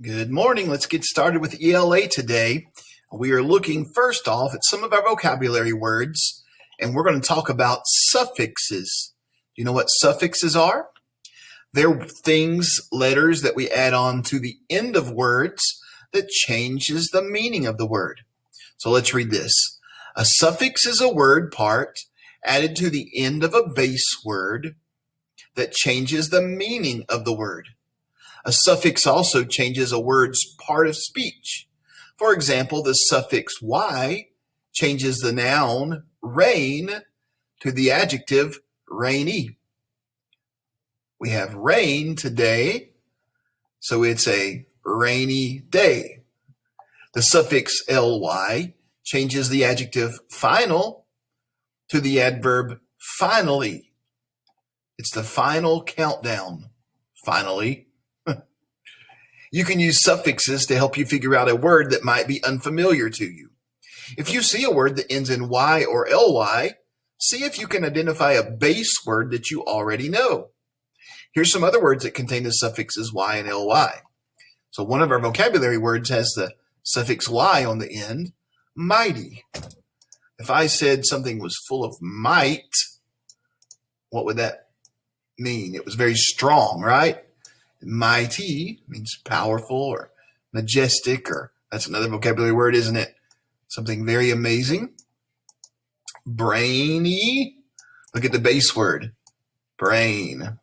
Good morning. Let's get started with ELA today. We are looking first off at some of our vocabulary words, and we're going to talk about suffixes. Do you know what suffixes are? They're things, letters that we add on to the end of words that changes the meaning of the word. So let's read this. A suffix is a word part added to the end of a base word that changes the meaning of the word. A suffix also changes a word's part of speech. For example, the suffix y changes the noun rain to the adjective rainy. We have rain today, so it's a rainy day. The suffix ly changes the adjective final to the adverb finally. It's the final countdown, finally. You can use suffixes to help you figure out a word that might be unfamiliar to you. If you see a word that ends in y or ly, see if you can identify a base word that you already know. Here's some other words that contain the suffixes y and ly. So one of our vocabulary words has the suffix y on the end, mighty. If I said something was full of might, what would that mean? It was very strong, right? Mighty means powerful or majestic, or that's another vocabulary word, isn't it? Something very amazing. Brainy. Look at the base word, brain.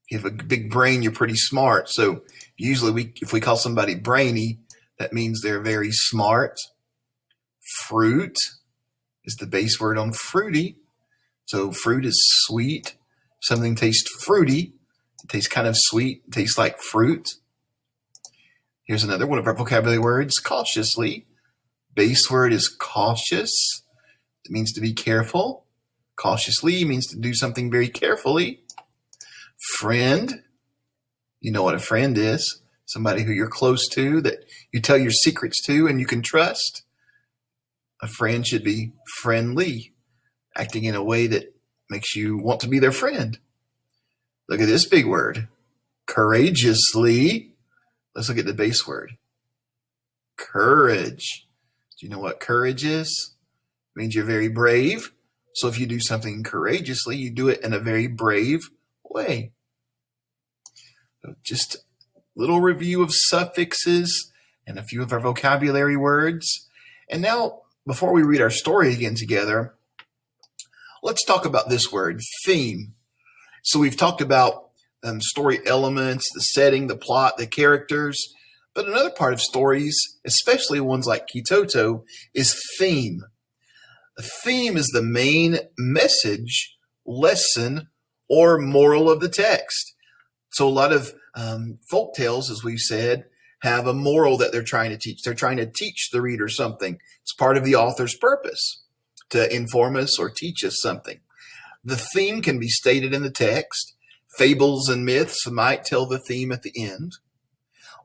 If you have a big brain, you're pretty smart. So usually if we call somebody brainy, that means they're very smart. Fruit is the base word on fruity. So fruit is sweet. Something tastes fruity. It tastes kind of sweet. It tastes like fruit. Here's another one of our vocabulary words, cautiously. Base word is cautious. It means to be careful. Cautiously means to do something very carefully. Friend. You know what a friend is. Somebody who you're close to, that you tell your secrets to and you can trust. A friend should be friendly, acting in a way that makes you want to be their friend. Look at this big word, courageously. Let's look at the base word, courage. Do you know what courage is? It means you're very brave. So if you do something courageously, you do it in a very brave way. So just a little review of suffixes and a few of our vocabulary words. And now, before we read our story again together, let's talk about this word, theme. So we've talked about story elements, the setting, the plot, the characters. But another part of stories, especially ones like Kitoto, is theme. A theme is the main message, lesson, or moral of the text. So a lot of folk tales, as we've said, have a moral that they're trying to teach. They're trying to teach the reader something. It's part of the author's purpose to inform us or teach us something. The theme can be stated in the text. Fables and myths might tell the theme at the end.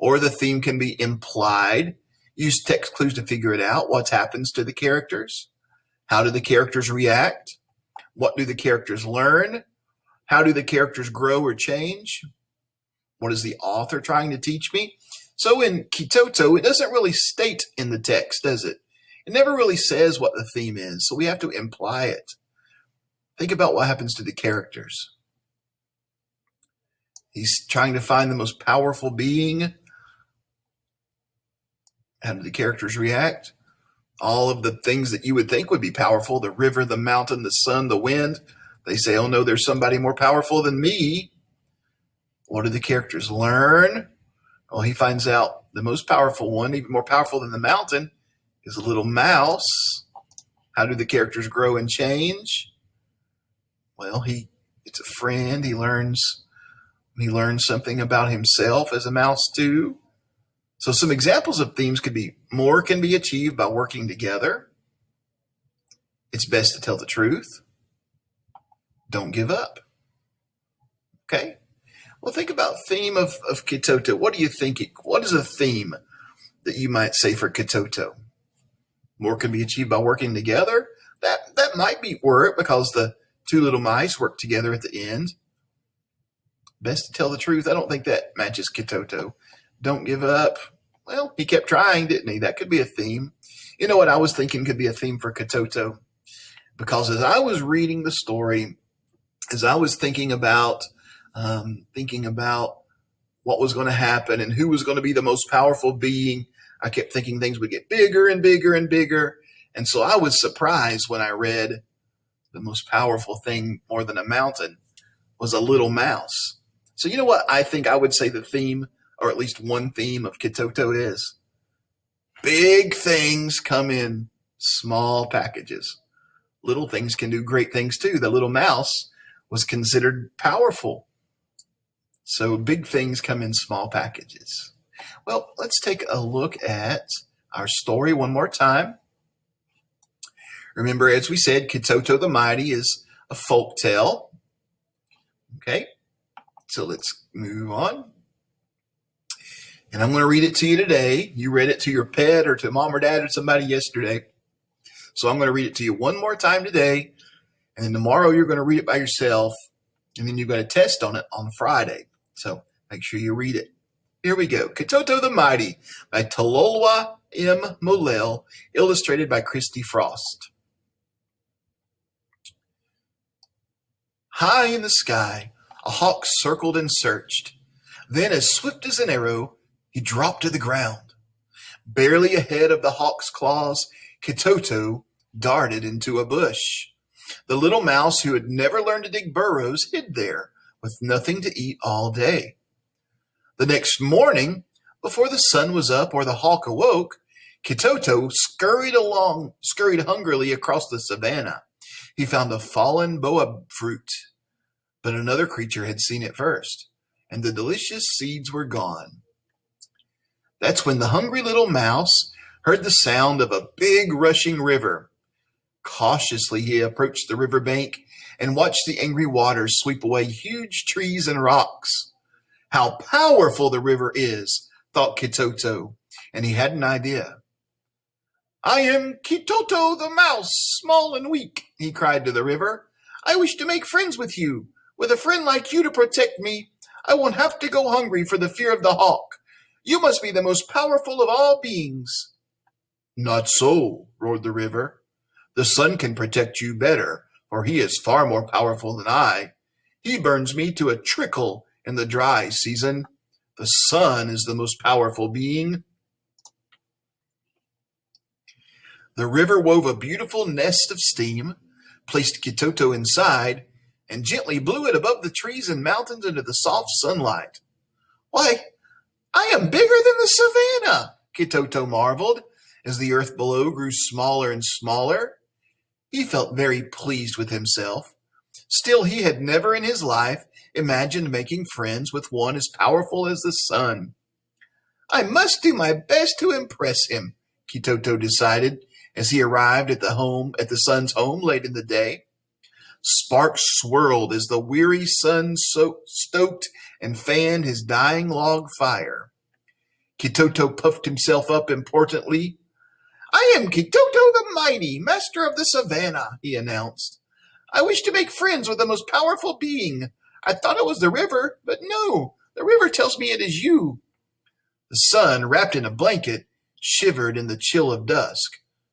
Or the theme can be implied. Use text clues to figure it out. What happens to the characters? How do the characters react? What do the characters learn? How do the characters grow or change? What is the author trying to teach me? So in Kitoto, it doesn't really state in the text, does it? It never really says what the theme is, so we have to imply it. Think about what happens to the characters. He's trying to find the most powerful being. How do the characters react? All of the things that you would think would be powerful, the river, the mountain, the sun, the wind, they say, oh no, there's somebody more powerful than me. What do the characters learn? Well, he finds out the most powerful one, even more powerful than the mountain, is a little mouse. How do the characters grow and change? Well, it's a friend. He learns something about himself as a mouse too. So some examples of themes could be more can be achieved by working together. It's best to tell the truth. Don't give up. Okay. Well, think about theme of Kitoto. What do you think? What is a theme that you might say for Kitoto? More can be achieved by working together. That might be work because the two little mice work together at the end. Best to tell the truth, I don't think that matches Kitoto. Don't give up. Well, he kept trying, didn't he? That could be a theme. You know what I was thinking could be a theme for Kitoto? Because as I was reading the story, as I was thinking about what was going to happen and who was going to be the most powerful being, I kept thinking things would get bigger and bigger and bigger. And so I was surprised when I read the most powerful thing more than a mountain was a little mouse. So you know what I think I would say the theme, or at least one theme of Kitoto is? Big things come in small packages. Little things can do great things too. The little mouse was considered powerful. So big things come in small packages. Well, let's take a look at our story one more time. Remember, as we said, Kitoto the Mighty is a folk tale. Okay, so let's move on. And I'm going to read it to you today. You read it to your pet or to mom or dad or somebody yesterday. So I'm going to read it to you one more time today. And then tomorrow you're going to read it by yourself. And then you're going to test on it on Friday. So make sure you read it. Here we go. Kitoto the Mighty by Talolwa M. Molel, illustrated by Christy Frost. High in the sky, a hawk circled and searched. Then, as swift as an arrow, he dropped to the ground. Barely ahead of the hawk's claws, Kitoto darted into a bush. The little mouse, who had never learned to dig burrows, hid there with nothing to eat all day. The next morning, before the sun was up or the hawk awoke, Kitoto scurried hungrily across the savannah. He found a fallen boa fruit, but another creature had seen it first, and the delicious seeds were gone. That's when the hungry little mouse heard the sound of a big rushing river. Cautiously, he approached the river bank and watched the angry waters sweep away huge trees and rocks. How powerful the river is, thought Kitoto, and he had an idea. I am Kitoto the mouse, small and weak, he cried to the river. I wish to make friends with you. With a friend like you to protect me, I won't have to go hungry for the fear of the hawk. You must be the most powerful of all beings. Not so, roared the river. The sun can protect you better, for he is far more powerful than I. He burns me to a trickle in the dry season. The sun is the most powerful being. The river wove a beautiful nest of steam, placed Kitoto inside, and gently blew it above the trees and mountains into the soft sunlight. Why, I am bigger than the savannah, Kitoto marveled, as the earth below grew smaller and smaller. He felt very pleased with himself. Still, he had never in his life imagined making friends with one as powerful as the sun. I must do my best to impress him, Kitoto decided, as he arrived at the sun's home late in the day. Sparks swirled as the weary sun stoked and fanned his dying log fire. Kitoto puffed himself up importantly. I am Kitoto the Mighty, master of the savannah, he announced. I wish to make friends with the most powerful being. I thought it was the river, but no, the river tells me it is you. The sun, wrapped in a blanket, shivered in the chill of dusk.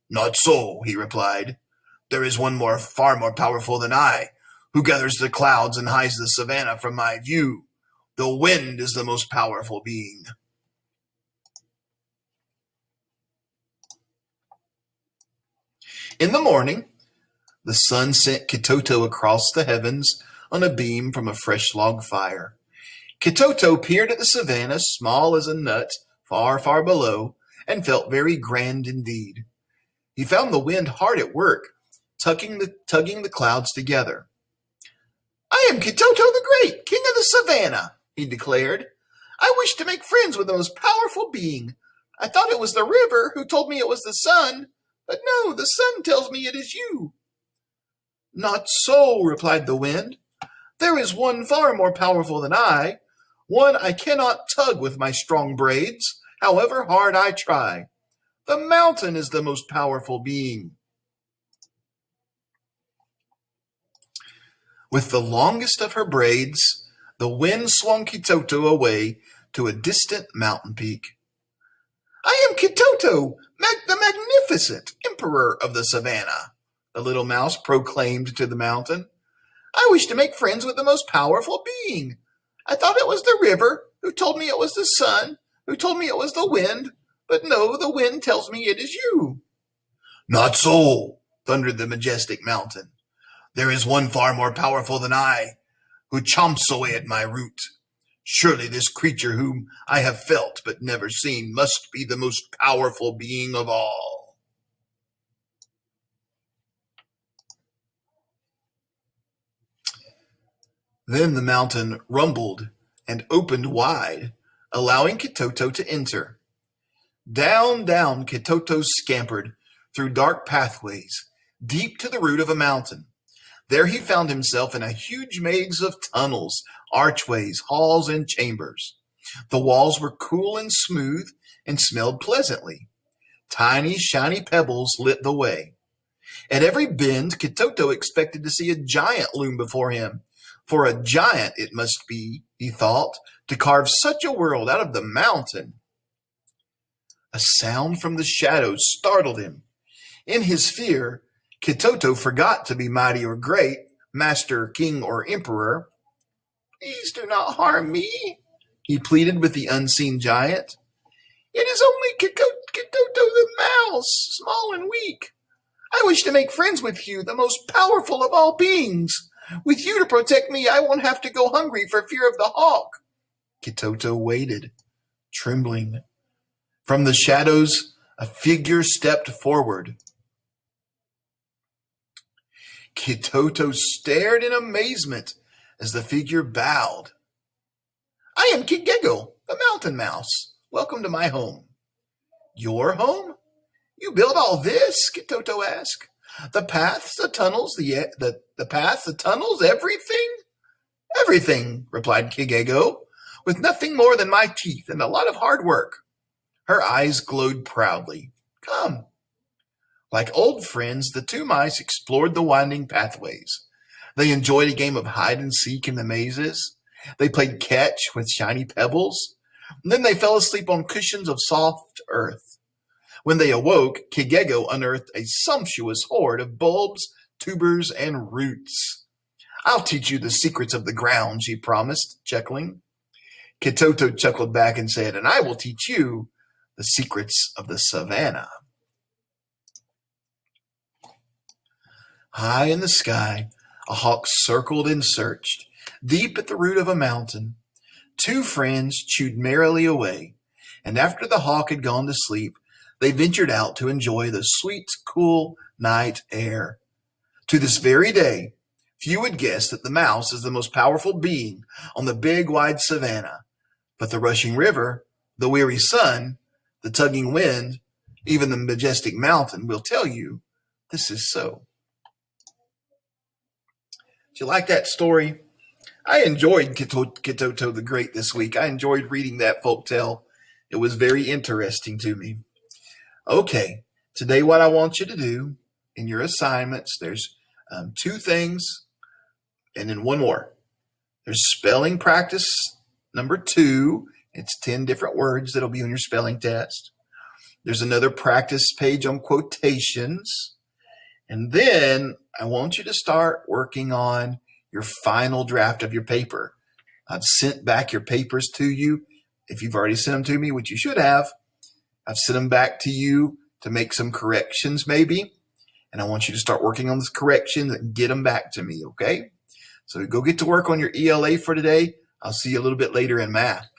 Not so, he replied. There is one far more powerful than I, who gathers the clouds and hides the savannah from my view. The wind is the most powerful being. In the morning, the sun sent Kitoto across the heavens on a beam from a fresh log fire. Kitoto peered at the savannah, small as a nut, far, far below, and felt very grand indeed. He found the wind hard at work, tugging the clouds together. I am Kitoto the Great, king of the savannah, he declared. I wish to make friends with the most powerful being. I thought it was the river who told me it was the sun, but no, the sun tells me it is you. Not so, replied the wind. There is one far more powerful than I, one I cannot tug with my strong braids, however hard I try. The mountain is the most powerful being. With the longest of her braids, The wind swung Kitoto away to a distant mountain peak. I am Kitoto, the magnificent emperor of the savannah, the little mouse proclaimed to the mountain. I wish to make friends with the most powerful being. I thought it was the river, who told me it was the sun, who told me it was the wind, but no, the wind tells me it is you. Not so, thundered the majestic mountain. There is one far more powerful than I, who chomps away at my root. Surely this creature whom I have felt but never seen must be the most powerful being of all. Then the mountain rumbled and opened wide, allowing Kitoto to enter. Down, down Kitoto scampered through dark pathways, deep to the root of a mountain. There he found himself in a huge maze of tunnels, archways, halls, and chambers. The walls were cool and smooth and smelled pleasantly. Tiny, shiny pebbles lit the way. At every bend, Kitoto expected to see a giant loom before him. For a giant it must be, he thought, to carve such a world out of the mountain. A sound from the shadows startled him. In his fear, Kitoto forgot to be mighty or great, master, king, or emperor. Please do not harm me, he pleaded with the unseen giant. It is only Kitoto the mouse, small and weak. I wish to make friends with you, the most powerful of all beings. With you to protect me, I won't have to go hungry for fear of the hawk. Kitoto waited, trembling. From the shadows, a figure stepped forward. Kitoto stared in amazement as the figure bowed. I am Kigego, the mountain mouse. Welcome to my home. Your home? You built all this? Kitoto asked. The paths, the tunnels, the paths, the tunnels, everything? Everything, replied Kigego, with nothing more than my teeth and a lot of hard work. Her eyes glowed proudly. Come. Like old friends, the two mice explored the winding pathways. They enjoyed a game of hide and seek in the mazes. They played catch with shiny pebbles. And then they fell asleep on cushions of soft earth. When they awoke, Kigego unearthed a sumptuous hoard of bulbs, tubers, and roots. I'll teach you the secrets of the ground, she promised, chuckling. Kitoto chuckled back and said, and I will teach you the secrets of the savannah. High in the sky, a hawk circled and searched. Deep at the root of a mountain, two friends chewed merrily away, and after the hawk had gone to sleep, they ventured out to enjoy the sweet, cool night air. To this very day, few would guess that the mouse is the most powerful being on the big, wide savannah. But the rushing river, the weary sun, the tugging wind, even the majestic mountain will tell you this is so. Did you like that story? I enjoyed Kitoto the Great this week. I enjoyed reading that folktale. It was very interesting to me. Okay, today what I want you to do in your assignments, there's two things and then one more. There's spelling practice number 2. It's 10 different words that'll be on your spelling test. There's another practice page on quotations. And then I want you to start working on your final draft of your paper. I've sent back your papers to you. If you've already sent them to me, which you should have, I've sent them back to you to make some corrections maybe. And I want you to start working on those corrections and get them back to me, okay? So go get to work on your ELA for today. I'll see you a little bit later in math.